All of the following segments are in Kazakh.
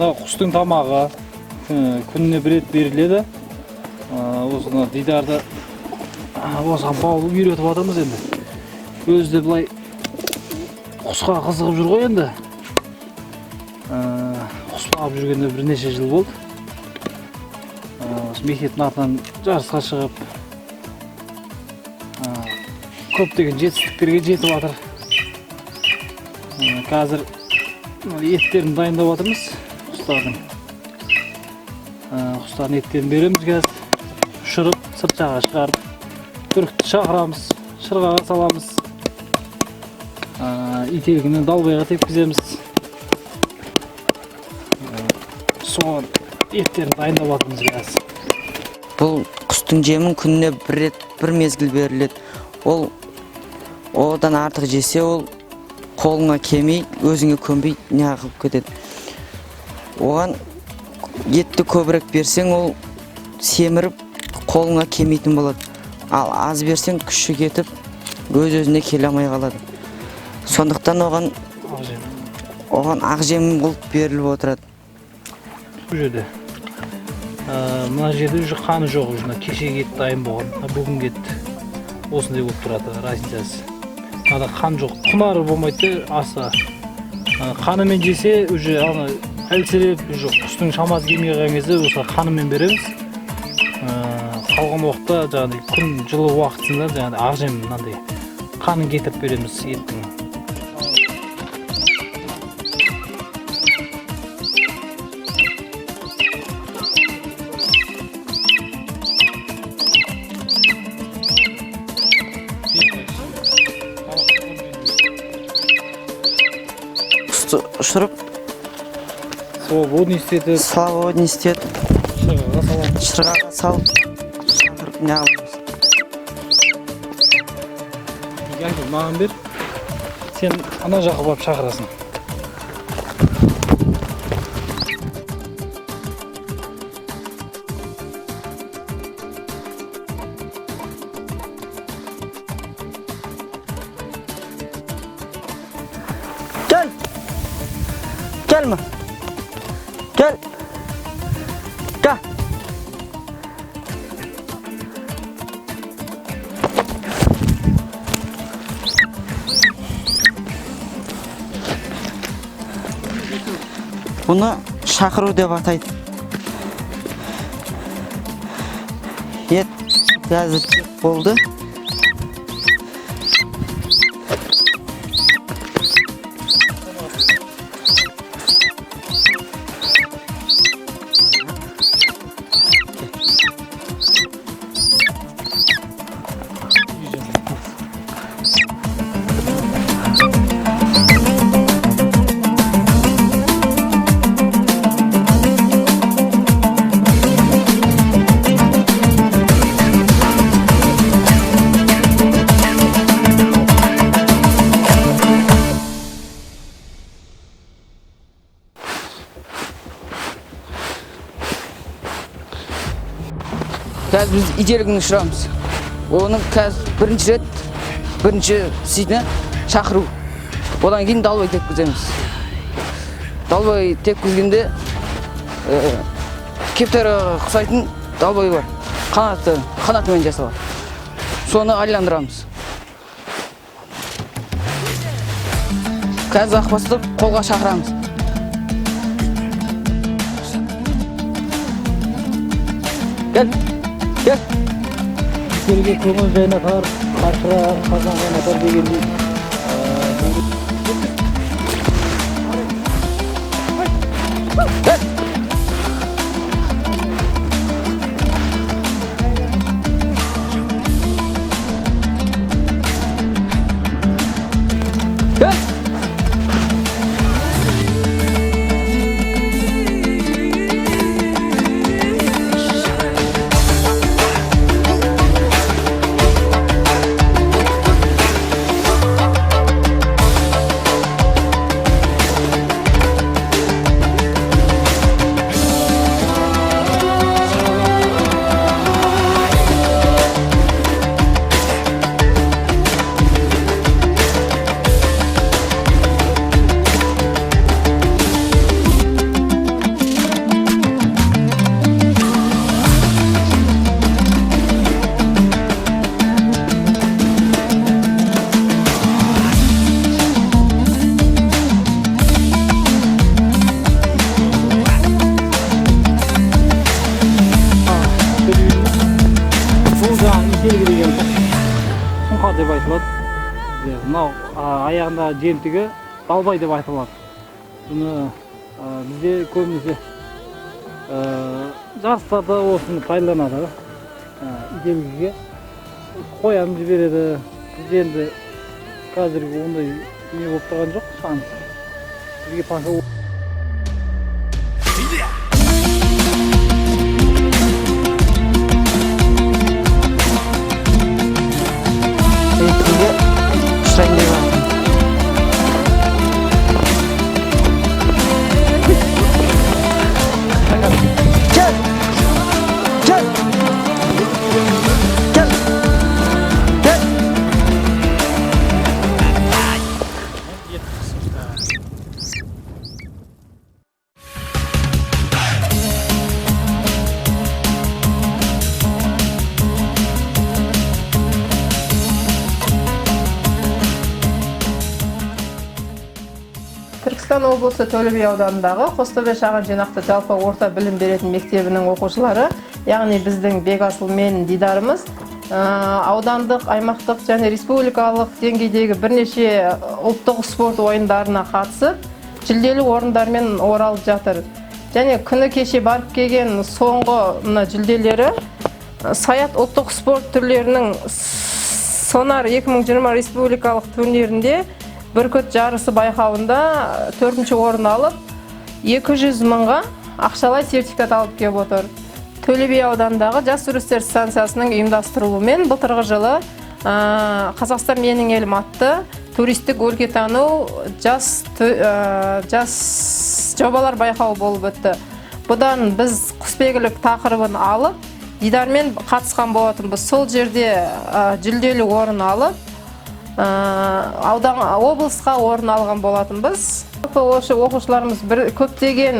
Құстың тамағы күніне бір рет беріледі. Осыны Дидарды осыған баулып үйретіп жатырмыз енді. Өзі де былай құсқа қызығып жүр ғой енді. Құс бағып жүргенде бірнеше жыл болды. Мектептің атынан жарысқа шығып көптеген жетістіктерге жетіп жатыр. Қазір еттерін дайындап жатырмыз. Құстардың еттерін береміз қазір. Ұшырып, сырт жаға шығарып, бүркітті шақырамыз, шырғаға саламыз. Ителгіні далбайға тепкіземіз. Соған еттерін дайындап жатырмыз қазір. Бұл құстың жемін күніне бір рет, бір мезгіл беріледі. Ол одан артық жесе, ол қолыңа келмей, өзіңе көнбей неғып кетеді. Оған етті көбірек берсең, ол семіріп қолыңа келмейтін болады. Ал аз берсең, күші кетіп, өз-өзіне келе алмай қалады. Сондықтан оған ақ жем қылып беріліп отырады. Бұл жерде мына жерде уже қаны жоқ, кешегі ет дайын болған, бүгін ет осындай болып тұрады, разницасы. Мынада қан жоқ, құнары болмайды, аса қанымен жесе, уже әлсіреп, құстың шамасы келмей қалған кезде осы қанымен береміз. Қалған уақытта күн жылы уақытысында ақ жем мынандай қанын кетіп береміз еттің. Құсты ұшырып, свободный істетіп, шырғаға салып, шақырып не аламыз. Маған бер, сен ана жаққа барып шақырасың. Gel! Gelme! Gel! Gel! Bunu şakırу деп атайды. Ет қазір болды. Қазір біз ителгіні ұшырамыз. Оның қазір бірінші рет, бірінші сүйіне шақыру. Одан кейін далбай тепкіземіз. Далбай тепкізгенде кептері құсайтын далбай бар. Қанатымен жасалады. Соны айландырамыз. Қазір ақбастып қолға шақырамыз. Gel. Gel. Ителге көңіл жайнатар, қашыра, қазан жайнатар дегендей. Gel. Gel. тұмар деп айтылады. Мынау аяғында жемтігі далбай деп айтылады. Бұны бізде көбінесе жарыстарда осыны пайдаланады. Ителгіге қоянып жібереді. Біз енді қазіргі ондай не болып тұрған жоқ, шанс. Бізге панша Түркістан облысы Төле би ауданындағы Қостөбе шағын жинақты жалпы орта білім беретін мектебінің оқушылары, яғни біздің Бекасыл мен Дидарымыз, аудандық, аймақтық және республикалық деңгейдегі бірнеше ұлттық спорт ойындарына қатысып, жүлделі орындармен оралып жатыр. Және күні кеше барып келген соңғы жүлделері Саят ұлттық спорт түрлерінің Сонар 2020 республикалық турнирінде бүркіт жарысы байқауында 4-ші орын алып, 200 мыңға ақшалай сертификат алып келіп отыр. Төле би ауданындағы жас туристер станциясының ұйымдастырылуымен былтырғы жылы Қазақстан менің елім атты туристік өлкетану жас жобалар байқауы болып өтті. Бұдан біз құсбегілік тақырыбын алып, Дидармен қатысқан болатынбыз. Сол жерде жүлделі орын алып, облысқа орын алған болатынбіз. Осы оқушыларымыз көптеген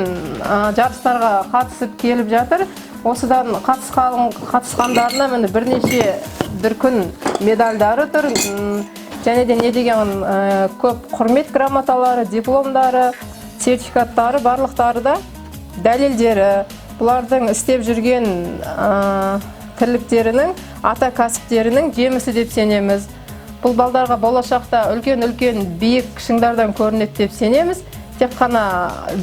жарыстарға қатысып келіп жатыр. Осыдан қатысқандарына міне бірнеше күн медальдары тұр. Және де не деген көп құрмет грамоталары, дипломдары, сертификаттары, барлықтары да дәлелдері. Бұлардың істеп жүрген тірліктерінің, ата кәсіптерінің жемісі деп сенеміз. Бұл балдарға болашақта үлкен биік шыңдардан көрінеді деп сенеміз. Тек қана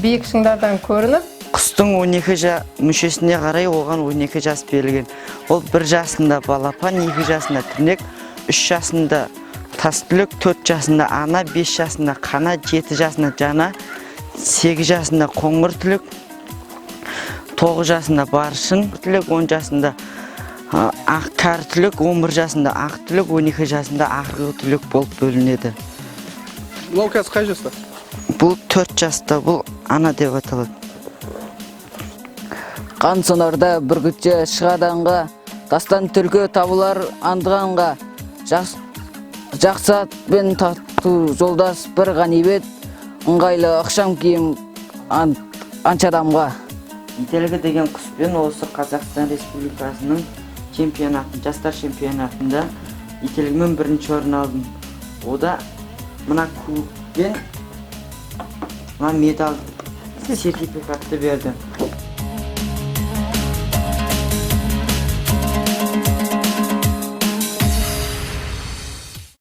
биік шыңдардан көрініп. Құстың 12 мүшесіне қарай оған 12 жас берілген. Ол 1 жасында балапан, 2 жасында тірнек, 3 жасында тастүлік, 4 жасында ана, 5 жасында қана, 7 жасында жана, 8 жасында қоңыр түлік, 9 жасында баршын түлік, 10 жасында ақ кар түлік, 11 жасында ақ түлік, 12 жасында ақырғы түлік болып бөлінеді. Бұл қазір қай жаста? Бұл 4 жаста, бұл ана деп аталады. Қан сонарда бүргітші шығаданға, тастан түлкі табылар андығанға, жақсат бен тату жолдас бір ғанибет, ыңғайлы ықшам киім анчадамға. Ителгі деген құспен осы Қазақстан Республикасының жастар чемпионатында ителгімен 1-ші орын алдым. Ода мына кубокпен медаль сертификатты берді.